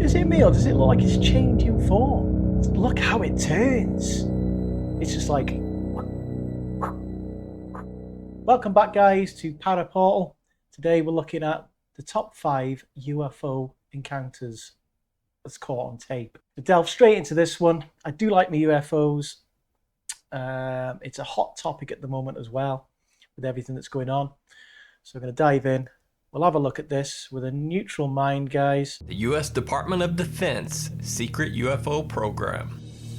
Is it me, or does it look like it's changing form? Look how it turns. It's just like... Welcome back, guys, to ParaPortal. Today we're looking at the top 5 UFO encounters that's caught on tape. To delve straight into this one, I do like my UFOs. It's a hot topic at the moment as well, with everything that's going on. So we're going to dive in. We'll have a look at this with a neutral mind, guys. The U.S. Department of Defense secret UFO program.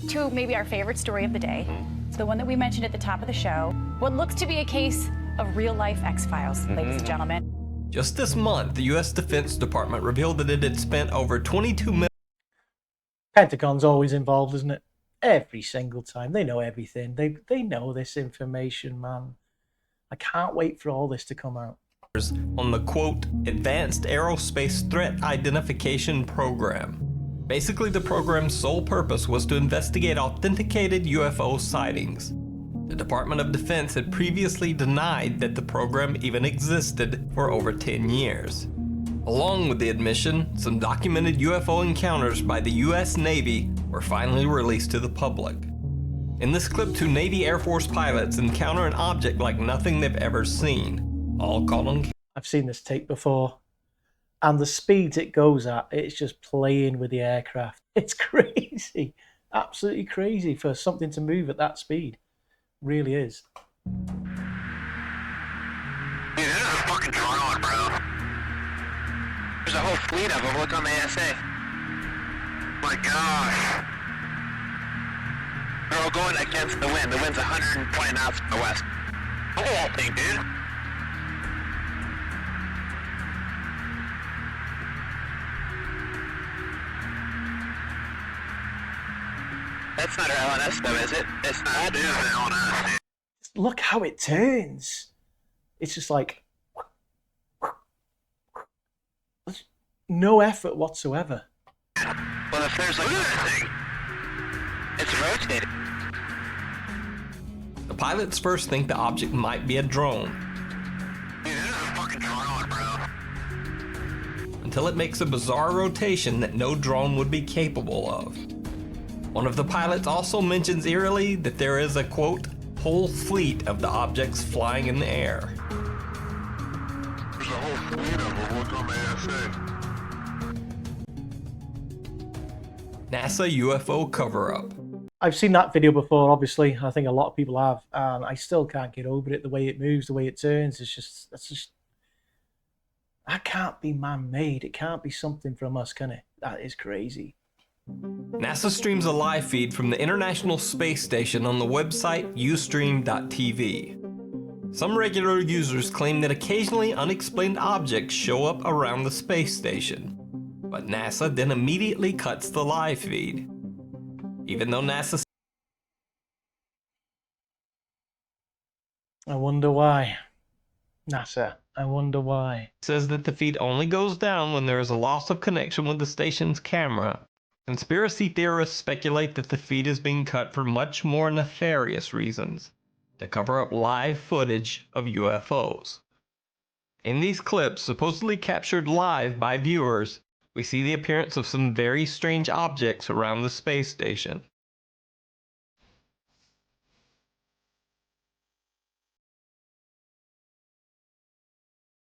To maybe our favorite story of the day. It's the one that we mentioned at the top of the show. What looks to be a case of real-life X-Files, ladies and gentlemen. Just this month, the U.S. Defense Department revealed that it had spent over $22 million. Pentagon's always involved, isn't it? Every single time. They know everything. They know this information, man. I can't wait for all this to come out. On the quote, Advanced Aerospace Threat Identification Program. Basically, the program's sole purpose was to investigate authenticated UFO sightings. The Department of Defense had previously denied that the program even existed for over 10 years. Along with the admission, some documented UFO encounters by the U.S. Navy were finally released to the public. In this clip, 2 Navy Air Force pilots encounter an object like nothing they've ever seen, all caught on camera. I've seen this tape before, and the speeds it goes at, it's just playing with the aircraft. It's crazy, absolutely crazy for something to move at that speed. Really is. Dude, this is a fucking drone, bro. There's a whole fleet of them. Look on the ASA. My gosh. They're all going against the wind. The wind's 120 knots from the west. Look at that thing, dude. That's not our LNS though, is it? It's not. That is an LNS, dude. Look how it turns. It's just like... no effort whatsoever. Well, if there's like... Look at that thing. It's rotating. The pilots first think the object might be a drone. Dude, this is a fucking drone, bro. Until it makes a bizarre rotation that no drone would be capable of. One of the pilots also mentions eerily that there is a, quote, whole fleet of the objects flying in the air. There's a whole fleet of them. Look on the ASA. NASA UFO cover-up. I've seen that video before, obviously. I think a lot of people have, and I still can't get over it. The way it moves, the way it turns, that's just... that can't be man-made. It can't be something from us, can it? That is crazy. NASA streams a live feed from the International Space Station on the website ustream.tv. Some regular users claim that occasionally unexplained objects show up around the space station, but NASA then immediately cuts the live feed. Even though NASA... I wonder why. NASA, I wonder why. says that the feed only goes down when there is a loss of connection with the station's camera. Conspiracy theorists speculate that the feed is being cut for much more nefarious reasons, to cover up live footage of UFOs. In these clips, supposedly captured live by viewers, we see the appearance of some very strange objects around the space station.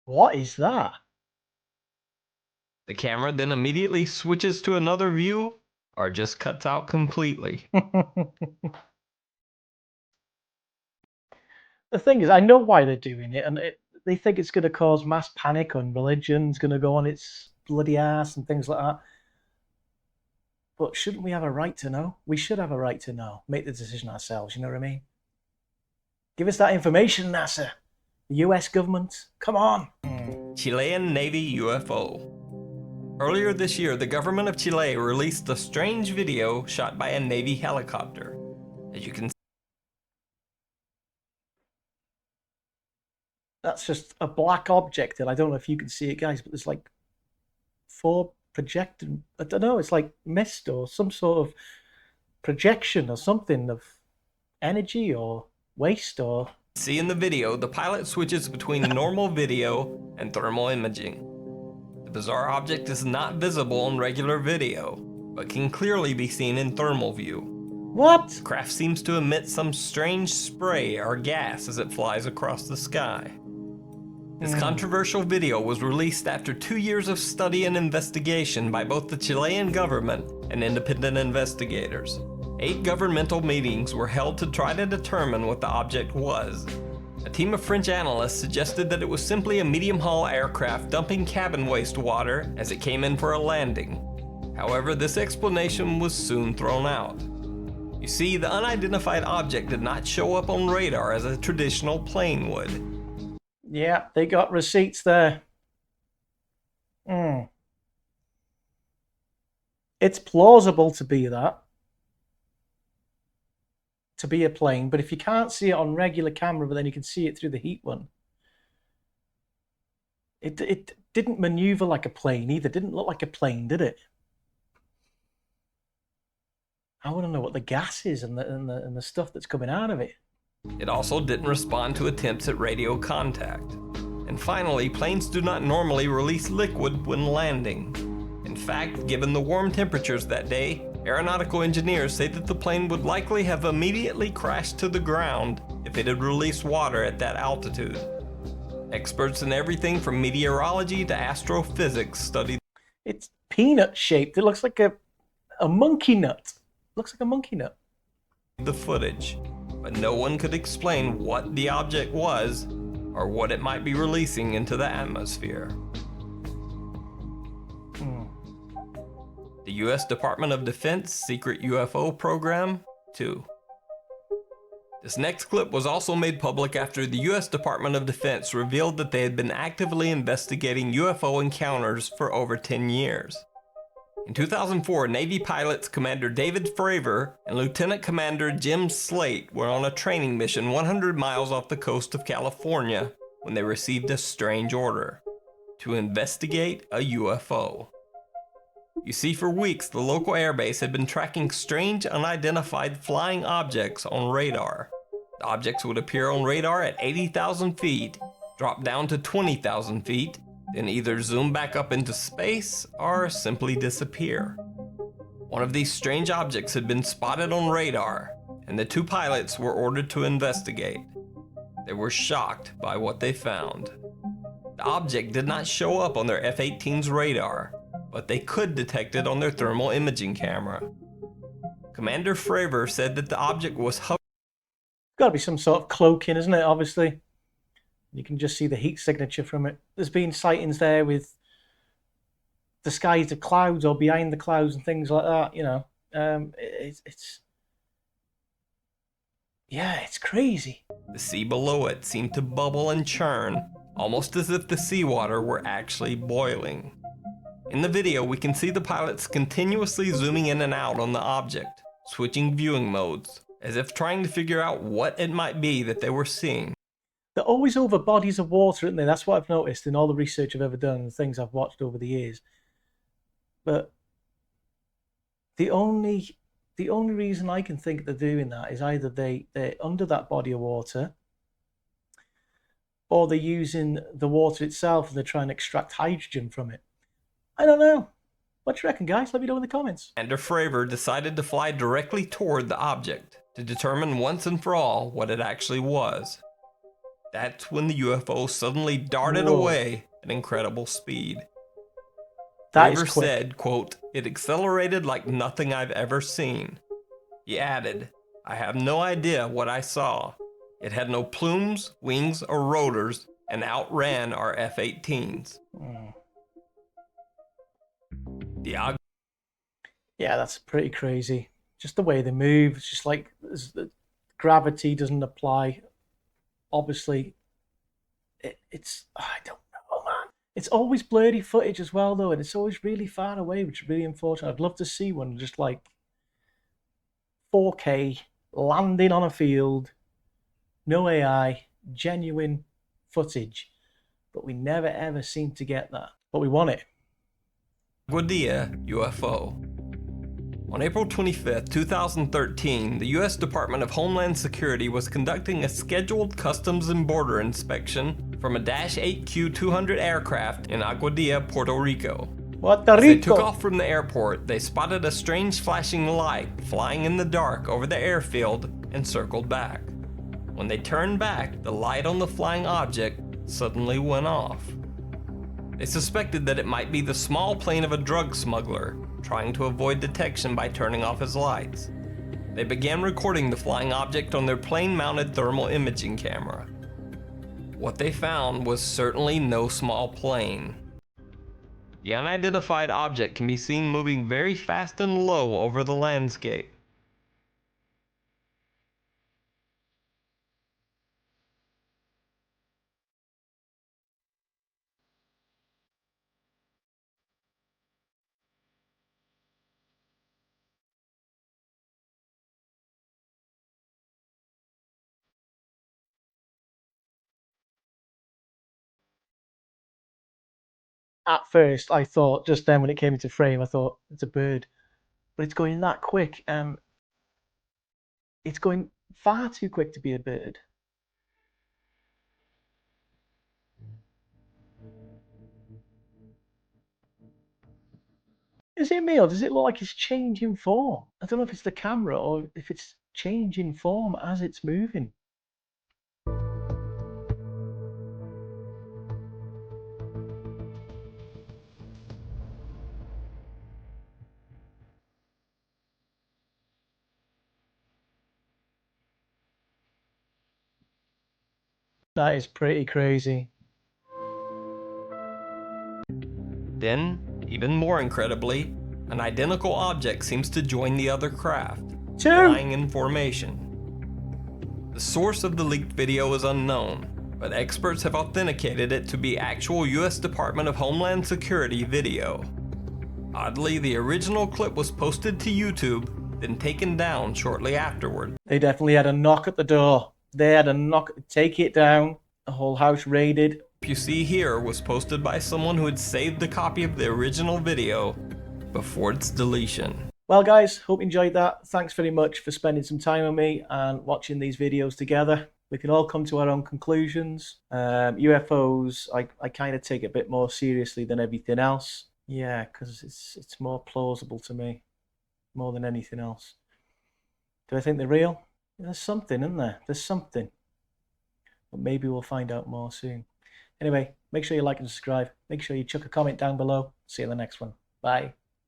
What is that? The camera then immediately switches to another view, or just cuts out completely. The thing is, I know why they're doing it, and they think it's going to cause mass panic and religion's going to go on its bloody ass and things like that. But shouldn't we have a right to know? We should have a right to know. Make the decision ourselves, you know what I mean? Give us that information, NASA. The US government, come on. Chilean Navy UFO. Earlier this year, the government of Chile released a strange video shot by a Navy helicopter. As you can see, that's just a black object, and I don't know if you can see it, guys, but there's like 4 projected, I don't know, it's like mist or some sort of projection or something of energy or waste or... See in the video, the pilot switches between normal video and thermal imaging. The bizarre object is not visible on regular video, but can clearly be seen in thermal view. What? The craft seems to emit some strange spray or gas as it flies across the sky. This controversial video was released after 2 years of study and investigation by both the Chilean government and independent investigators. 8 governmental meetings were held to try to determine what the object was. A team of French analysts suggested that it was simply a medium-haul aircraft dumping cabin wastewater as it came in for a landing. However, this explanation was soon thrown out. You see, the unidentified object did not show up on radar as a traditional plane would. Yeah, they got receipts there. It's plausible to be that. To be a plane, but if you can't see it on regular camera, but then you can see it through the heat one. It didn't maneuver like a plane either. It didn't look like a plane, did it? I want to know what the gas is and the stuff that's coming out of it. It also didn't respond to attempts at radio contact. And finally, planes do not normally release liquid when landing. In fact, given the warm temperatures that day, aeronautical engineers say that the plane would likely have immediately crashed to the ground if it had released water at that altitude. Experts in everything from meteorology to astrophysics studied. It's peanut shaped. It looks like a monkey nut. Looks like a monkey nut. The footage, but no one could explain what the object was or what it might be releasing into the atmosphere. The U.S. Department of Defense secret UFO program 2. This next clip was also made public after the U.S. Department of Defense revealed that they had been actively investigating UFO encounters for over 10 years. In 2004, Navy pilots Commander David Fravor and Lieutenant Commander Jim Slate were on a training mission 100 miles off the coast of California when they received a strange order to investigate a UFO. You see, for weeks, the local airbase had been tracking strange, unidentified flying objects on radar. The objects would appear on radar at 80,000 feet, drop down to 20,000 feet, then either zoom back up into space or simply disappear. One of these strange objects had been spotted on radar, and the 2 pilots were ordered to investigate. They were shocked by what they found. The object did not show up on their F-18's radar, but they could detect it on their thermal imaging camera. Commander Fravor said that the object was hovering. Got to be some sort of cloaking, isn't it? Obviously. You can just see the heat signature from it. There's been sightings there with disguised of clouds or behind the clouds and things like that, you know. It's crazy. The sea below it seemed to bubble and churn, almost as if the seawater were actually boiling. In the video, we can see the pilots continuously zooming in and out on the object, switching viewing modes, as if trying to figure out what it might be that they were seeing. They're always over bodies of water, aren't they? That's what I've noticed in all the research I've ever done and the things I've watched over the years. But the only reason I can think they're doing that is either they're under that body of water, or they're using the water itself and they're trying to extract hydrogen from it. I don't know. What do you reckon, guys? Let me know in the comments. Commander Fravor decided to fly directly toward the object to determine once and for all what it actually was. That's when the UFO suddenly darted away at incredible speed. Fravor said, quote, "It accelerated like nothing I've ever seen." He added, "I have no idea what I saw. It had no plumes, wings, or rotors, and outran our F-18s. Yeah, that's pretty crazy. Just the way they move. It's just like the gravity doesn't apply. Obviously, it's I don't know, man. It's always blurry footage as well, though, and it's always really far away, which is really unfortunate. I'd love to see one just like 4K landing on a field, no AI, genuine footage, but we never ever seem to get that. But we want it. Guadia UFO. On April 25, 2013, the U.S. Department of Homeland Security was conducting a scheduled Customs and Border inspection from a Dash 8Q-200 aircraft in Aguadilla, Puerto Rico. Puerto As they took Rico. off from the airport, they spotted a strange flashing light flying in the dark over the airfield and circled back. When they turned back, the light on the flying object suddenly went off. They suspected that it might be the small plane of a drug smuggler trying to avoid detection by turning off his lights. They began recording the flying object on their plane-mounted thermal imaging camera. What they found was certainly no small plane. The unidentified object can be seen moving very fast and low over the landscape. At first, I thought, just then when it came into frame, I thought, it's a bird. But it's going that quick. It's going far too quick to be a bird. Is it me, or does it look like it's changing form? I don't know if it's the camera or if it's changing form as it's moving. That is pretty crazy. Then, even more incredibly, an identical object seems to join the other craft, flying in formation. The source of the leaked video is unknown, but experts have authenticated it to be actual US Department of Homeland Security video. Oddly, the original clip was posted to YouTube, then taken down shortly afterward. They definitely had a knock at the door. They had a knock, take it down. The whole house raided. What you see here was posted by someone who had saved a copy of the original video before its deletion. Well guys, hope you enjoyed that. Thanks very much for spending some time with me and watching these videos together. We can all come to our own conclusions. UFOs, I kind of take it a bit more seriously than everything else. Yeah, because it's more plausible to me, more than anything else. Do I think they're real? There's something, isn't there? There's something. But maybe we'll find out more soon. Anyway, make sure you like and subscribe. Make sure you chuck a comment down below. See you in the next one. Bye.